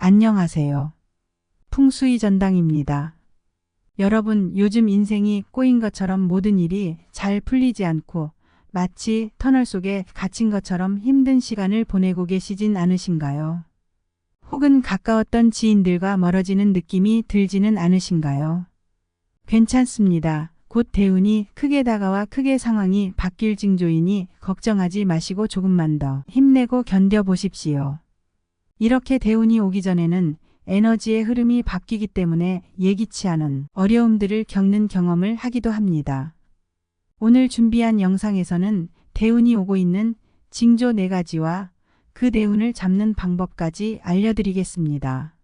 안녕하세요. 풍수의 전당입니다. 여러분, 요즘 인생이 꼬인 것처럼 모든 일이 잘 풀리지 않고 마치 터널 속에 갇힌 것처럼 힘든 시간을 보내고 계시진 않으신가요? 혹은 가까웠던 지인들과 멀어지는 느낌이 들지는 않으신가요? 괜찮습니다. 곧 대운이 크게 다가와 크게 상황이 바뀔 징조이니 걱정하지 마시고 조금만 더 힘내고 견뎌보십시오. 이렇게 대운이 오기 전에는 에너지의 흐름이 바뀌기 때문에 예기치 않은 어려움들을 겪는 경험을 하기도 합니다. 오늘 준비한 영상에서는 대운이 오고 있는 징조 4가지와 그 대운을 잡는 방법까지 알려드리겠습니다.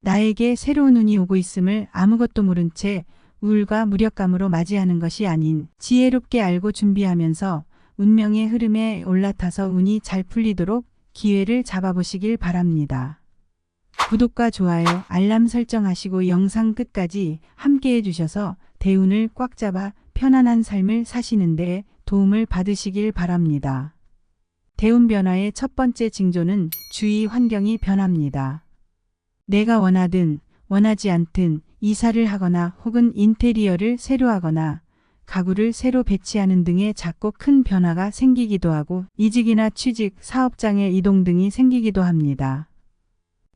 나에게 새로운 운이 오고 있음을 아무것도 모른 채 우울과 무력감으로 맞이하는 것이 아닌 지혜롭게 알고 준비하면서 운명의 흐름에 올라타서 운이 잘 풀리도록 기회를 잡아보시길 바랍니다. 구독과 좋아요, 알람 설정하시고 영상 끝까지 함께 해주셔서 대운을 꽉 잡아 편안한 삶을 사시는 데 도움을 받으시길 바랍니다. 대운 변화의 첫 번째 징조는 주위 환경이 변합니다. 내가 원하든 원하지 않든 이사를 하거나 혹은 인테리어를 새로 하거나 가구를 새로 배치하는 등의 작고 큰 변화가 생기기도 하고 이직이나 취직, 사업장의 이동 등이 생기기도 합니다.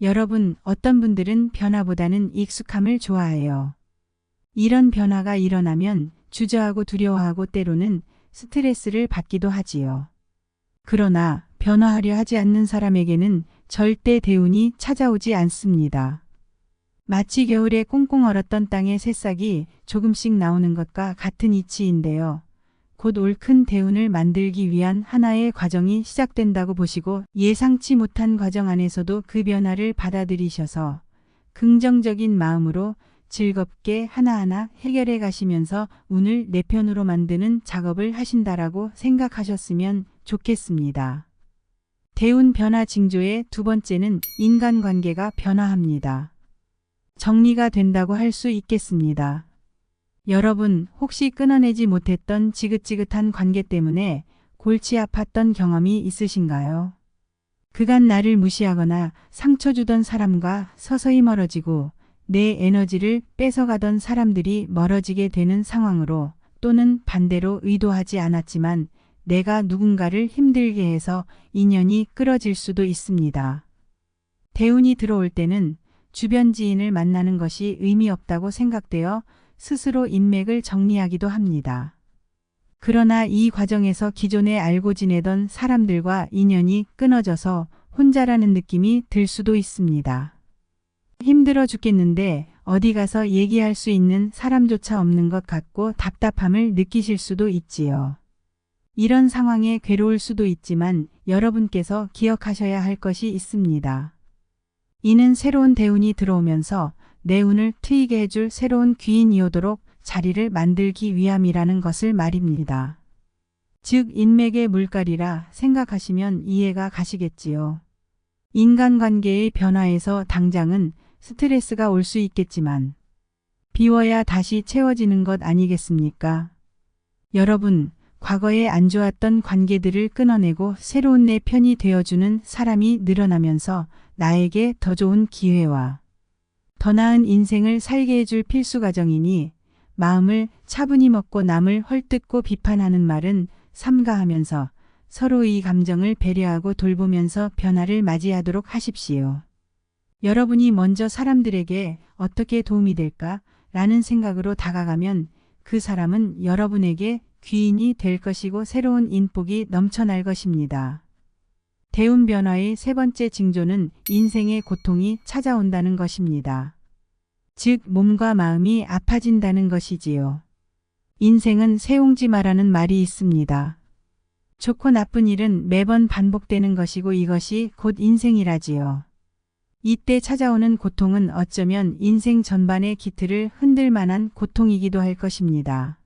여러분, 어떤 분들은 변화보다는 익숙함을 좋아해요. 이런 변화가 일어나면 주저하고 두려워하고 때로는 스트레스를 받기도 하지요. 그러나 변화하려 하지 않는 사람에게는 절대 대운이 찾아오지 않습니다. 마치 겨울에 꽁꽁 얼었던 땅에 새싹이 조금씩 나오는 것과 같은 이치인데요. 곧 올 큰 대운을 만들기 위한 하나의 과정이 시작된다고 보시고 예상치 못한 과정 안에서도 그 변화를 받아들이셔서 긍정적인 마음으로 즐겁게 하나하나 해결해 가시면서 운을 내 편으로 만드는 작업을 하신다라고 생각하셨으면 좋겠습니다. 대운 변화 징조의 두 번째는 인간관계가 변화합니다. 정리가 된다고 할 수 있겠습니다. 여러분, 혹시 끊어내지 못했던 지긋지긋한 관계 때문에 골치 아팠던 경험이 있으신가요? 그간 나를 무시하거나 상처 주던 사람과 서서히 멀어지고 내 에너지를 뺏어가던 사람들이 멀어지게 되는 상황으로 또는 반대로 의도하지 않았지만 내가 누군가를 힘들게 해서 인연이 끊어질 수도 있습니다. 대운이 들어올 때는 주변 지인을 만나는 것이 의미 없다고 생각되어 스스로 인맥을 정리하기도 합니다. 그러나 이 과정에서 기존에 알고 지내던 사람들과 인연이 끊어져서 혼자라는 느낌이 들 수도 있습니다. 힘들어 죽겠는데 어디 가서 얘기할 수 있는 사람조차 없는 것 같고 답답함을 느끼실 수도 있지요. 이런 상황에 괴로울 수도 있지만 여러분께서 기억하셔야 할 것이 있습니다. 이는 새로운 대운이 들어오면서 내 운을 트이게 해줄 새로운 귀인이 오도록 자리를 만들기 위함이라는 것을 말입니다. 즉 인맥의 물갈이라 생각하시면 이해가 가시겠지요. 인간관계의 변화에서 당장은 스트레스가 올 수 있겠지만 비워야 다시 채워지는 것 아니겠습니까? 여러분, 과거에 안 좋았던 관계들을 끊어내고 새로운 내 편이 되어주는 사람이 늘어나면서 나에게 더 좋은 기회와 더 나은 인생을 살게 해줄 필수 과정이니 마음을 차분히 먹고 남을 헐뜯고 비판하는 말은 삼가하면서 서로의 감정을 배려하고 돌보면서 변화를 맞이하도록 하십시오. 여러분이 먼저 사람들에게 어떻게 도움이 될까? 라는 생각으로 다가가면 그 사람은 여러분에게 귀인이 될 것이고 새로운 인복이 넘쳐날 것입니다. 대운 변화의 세 번째 징조는 인생의 고통이 찾아온다는 것입니다. 즉 몸과 마음이 아파진다는 것이지요. 인생은 세옹지마라는 말이 있습니다. 좋고 나쁜 일은 매번 반복되는 것이고 이것이 곧 인생이라지요. 이때 찾아오는 고통은 어쩌면 인생 전반의 기틀을 흔들 만한 고통이기도 할 것입니다.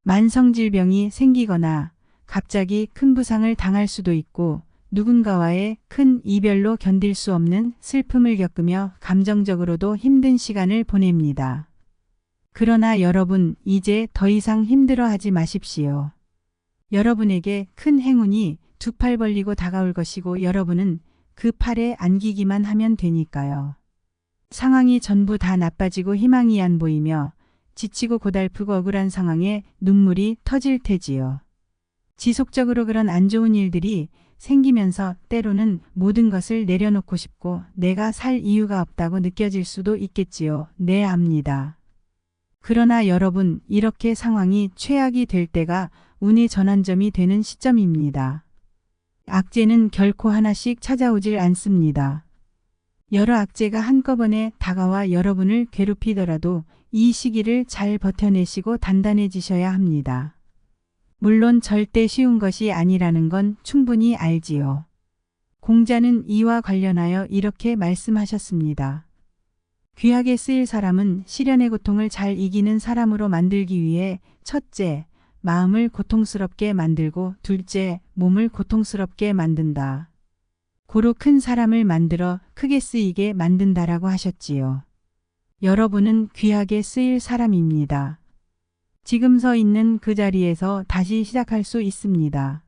만성질병이 생기거나 갑자기 큰 부상을 당할 수도 있고 누군가와의 큰 이별로 견딜 수 없는 슬픔을 겪으며 감정적으로도 힘든 시간을 보냅니다. 그러나 여러분, 이제 더 이상 힘들어하지 마십시오. 여러분에게 큰 행운이 두 팔 벌리고 다가올 것이고 여러분은 그 팔에 안기기만 하면 되니까요. 상황이 전부 다 나빠지고 희망이 안 보이며 지치고 고달프고 억울한 상황에 눈물이 터질 테지요. 지속적으로 그런 안 좋은 일들이 생기면서 때로는 모든 것을 내려놓고 싶고 내가 살 이유가 없다고 느껴질 수도 있겠지요. 네, 압니다. 그러나 여러분, 이렇게 상황이 최악이 될 때가 운의 전환점이 되는 시점입니다. 악재는 결코 하나씩 찾아오질 않습니다. 여러 악재가 한꺼번에 다가와 여러분을 괴롭히더라도 이 시기를 잘 버텨내시고 단단해지셔야 합니다. 물론 절대 쉬운 것이 아니라는 건 충분히 알지요. 공자는 이와 관련하여 이렇게 말씀하셨습니다. 귀하게 쓰일 사람은 시련의 고통을 잘 이기는 사람으로 만들기 위해 첫째, 마음을 고통스럽게 만들고 둘째, 몸을 고통스럽게 만든다. 고로 큰 사람을 만들어 크게 쓰이게 만든다라고 하셨지요. 여러분은 귀하게 쓰일 사람입니다. 지금 서 있는 그 자리에서 다시 시작할 수 있습니다.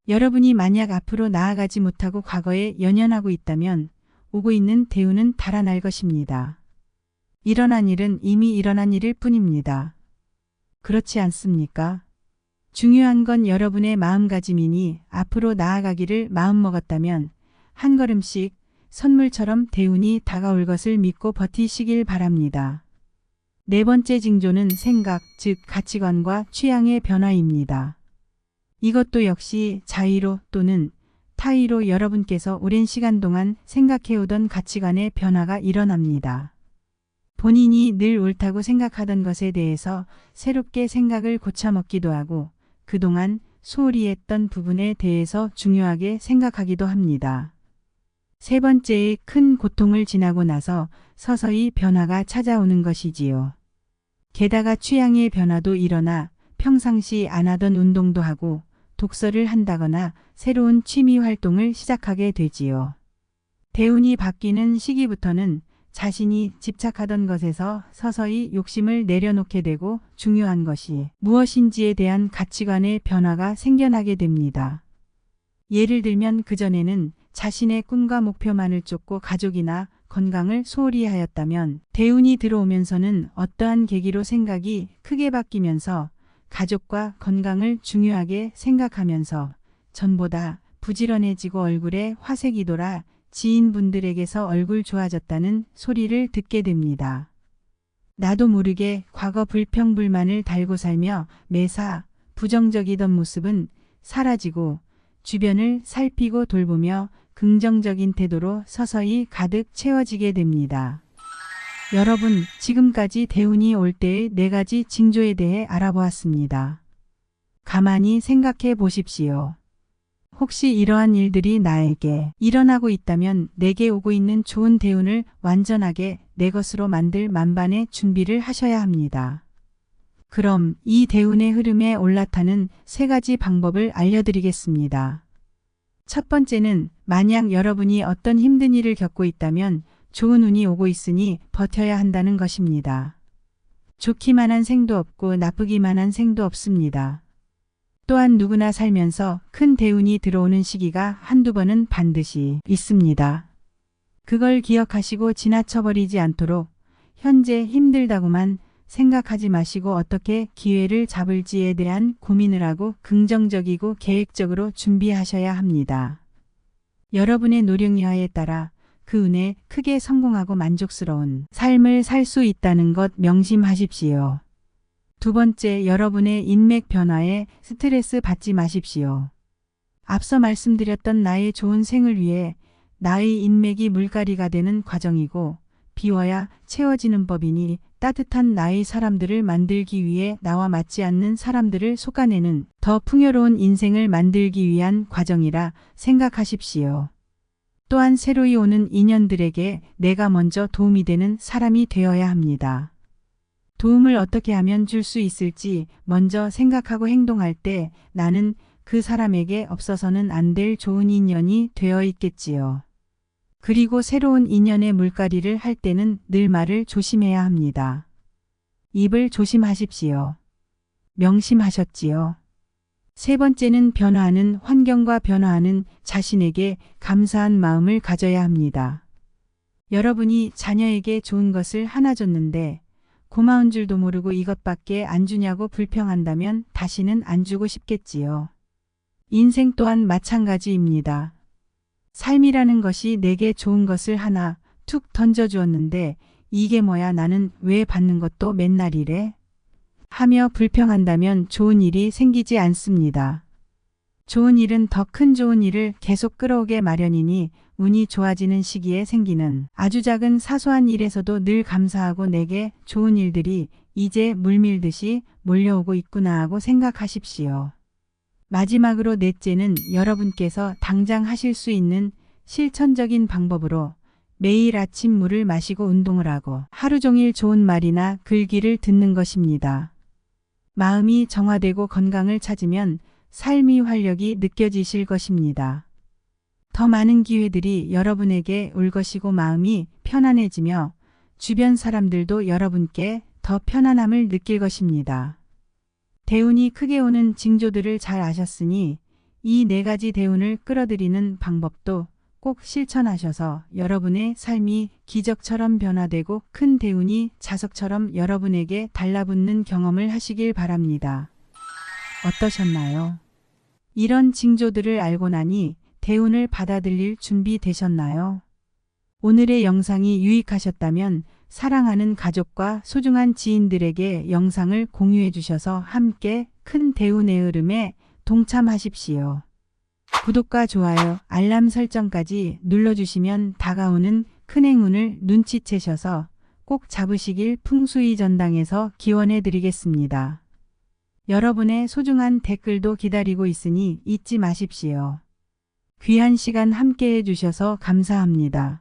여러분이 만약 앞으로 나아가지 못하고 과거에 연연하고 있다면 오고 있는 대운은 달아날 것입니다. 일어난 일은 이미 일어난 일일 뿐입니다. 그렇지 않습니까? 중요한 건 여러분의 마음가짐이니 앞으로 나아가기를 마음먹었다면 한 걸음씩 선물처럼 대운이 다가올 것을 믿고 버티시길 바랍니다. 네 번째 징조는 생각, 즉 가치관과 취향의 변화입니다. 이것도 역시 자의로 또는 타의로 여러분께서 오랜 시간 동안 생각해오던 가치관의 변화가 일어납니다. 본인이 늘 옳다고 생각하던 것에 대해서 새롭게 생각을 고쳐먹기도 하고 그동안 소홀히 했던 부분에 대해서 중요하게 생각하기도 합니다. 세 번째의 큰 고통을 지나고 나서 서서히 변화가 찾아오는 것이지요. 게다가 취향의 변화도 일어나 평상시 안 하던 운동도 하고 독서를 한다거나 새로운 취미 활동을 시작하게 되지요. 대운이 바뀌는 시기부터는 자신이 집착하던 것에서 서서히 욕심을 내려놓게 되고 중요한 것이 무엇인지에 대한 가치관의 변화가 생겨나게 됩니다. 예를 들면 그전에는 자신의 꿈과 목표만을 쫓고 가족이나 건강을 소홀히 하였다면 대운이 들어오면서는 어떠한 계기로 생각이 크게 바뀌면서 가족과 건강을 중요하게 생각하면서 전보다 부지런해지고 얼굴에 화색이 돌아 지인분들에게서 얼굴 좋아졌다는 소리를 듣게 됩니다. 나도 모르게 과거 불평불만을 달고 살며 매사 부정적이던 모습은 사라지고 주변을 살피고 돌보며 긍정적인 태도로 서서히 가득 채워지게 됩니다. 여러분, 지금까지 대운이 올 때의 4가지 징조에 대해 알아보았습니다. 가만히 생각해 보십시오. 혹시 이러한 일들이 나에게 일어나고 있다면 내게 오고 있는 좋은 대운을 완전하게 내 것으로 만들 만반의 준비를 하셔야 합니다. 그럼 이 대운의 흐름에 올라타는 3가지 방법을 알려드리겠습니다. 첫 번째는 만약 여러분이 어떤 힘든 일을 겪고 있다면 좋은 운이 오고 있으니 버텨야 한다는 것입니다. 좋기만 한 생도 없고 나쁘기만 한 생도 없습니다. 또한 누구나 살면서 큰 대운이 들어오는 시기가 한두 번은 반드시 있습니다. 그걸 기억하시고 지나쳐버리지 않도록 현재 힘들다고만 생각하지 마시고 어떻게 기회를 잡을지에 대한 고민을 하고 긍정적이고 계획적으로 준비하셔야 합니다. 여러분의 노력여하에 따라 그 운에 크게 성공하고 만족스러운 삶을 살 수 있다는 것 명심하십시오. 두 번째, 여러분의 인맥 변화에 스트레스 받지 마십시오. 앞서 말씀드렸던 나의 좋은 생을 위해 나의 인맥이 물갈이가 되는 과정이고 비워야 채워지는 법이니 따뜻한 나의 사람들을 만들기 위해 나와 맞지 않는 사람들을 솎아내는 더 풍요로운 인생을 만들기 위한 과정이라 생각하십시오. 또한 새로이 오는 인연들에게 내가 먼저 도움이 되는 사람이 되어야 합니다. 도움을 어떻게 하면 줄 수 있을지 먼저 생각하고 행동할 때 나는 그 사람에게 없어서는 안 될 좋은 인연이 되어 있겠지요. 그리고 새로운 인연의 물갈이를 할 때는 늘 말을 조심해야 합니다. 입을 조심하십시오. 명심하셨지요? 세 번째는 변화하는 환경과 변화하는 자신에게 감사한 마음을 가져야 합니다. 여러분이 자녀에게 좋은 것을 하나 줬는데 고마운 줄도 모르고 이것밖에 안 주냐고 불평한다면 다시는 안 주고 싶겠지요. 인생 또한 마찬가지입니다. 삶이라는 것이 내게 좋은 것을 하나 툭 던져주었는데 이게 뭐야 나는 왜 받는 것도 맨날 이래? 하며 불평한다면 좋은 일이 생기지 않습니다. 좋은 일은 더 큰 좋은 일을 계속 끌어오게 마련이니 운이 좋아지는 시기에 생기는 아주 작은 사소한 일에서도 늘 감사하고 내게 좋은 일들이 이제 물밀듯이 몰려오고 있구나 하고 생각하십시오. 마지막으로 넷째는 여러분께서 당장 하실 수 있는 실천적인 방법으로 매일 아침 물을 마시고 운동을 하고 하루 종일 좋은 말이나 글귀를 듣는 것입니다. 마음이 정화되고 건강을 찾으면 삶의 활력이 느껴지실 것입니다. 더 많은 기회들이 여러분에게 올 것이고 마음이 편안해지며 주변 사람들도 여러분께 더 편안함을 느낄 것입니다. 대운이 크게 오는 징조들을 잘 아셨으니 이 네 가지 대운을 끌어들이는 방법도 꼭 실천하셔서 여러분의 삶이 기적처럼 변화되고 큰 대운이 자석처럼 여러분에게 달라붙는 경험을 하시길 바랍니다. 어떠셨나요? 이런 징조들을 알고 나니 대운을 받아들일 준비 되셨나요? 오늘의 영상이 유익하셨다면 사랑하는 가족과 소중한 지인들에게 영상을 공유해 주셔서 함께 큰 대운의 흐름에 동참하십시오. 구독과 좋아요, 알람 설정까지 눌러주시면 다가오는 큰 행운을 눈치채셔서 꼭 잡으시길 풍수의 전당에서 기원해 드리겠습니다. 여러분의 소중한 댓글도 기다리고 있으니 잊지 마십시오. 귀한 시간 함께 해주셔서 감사합니다.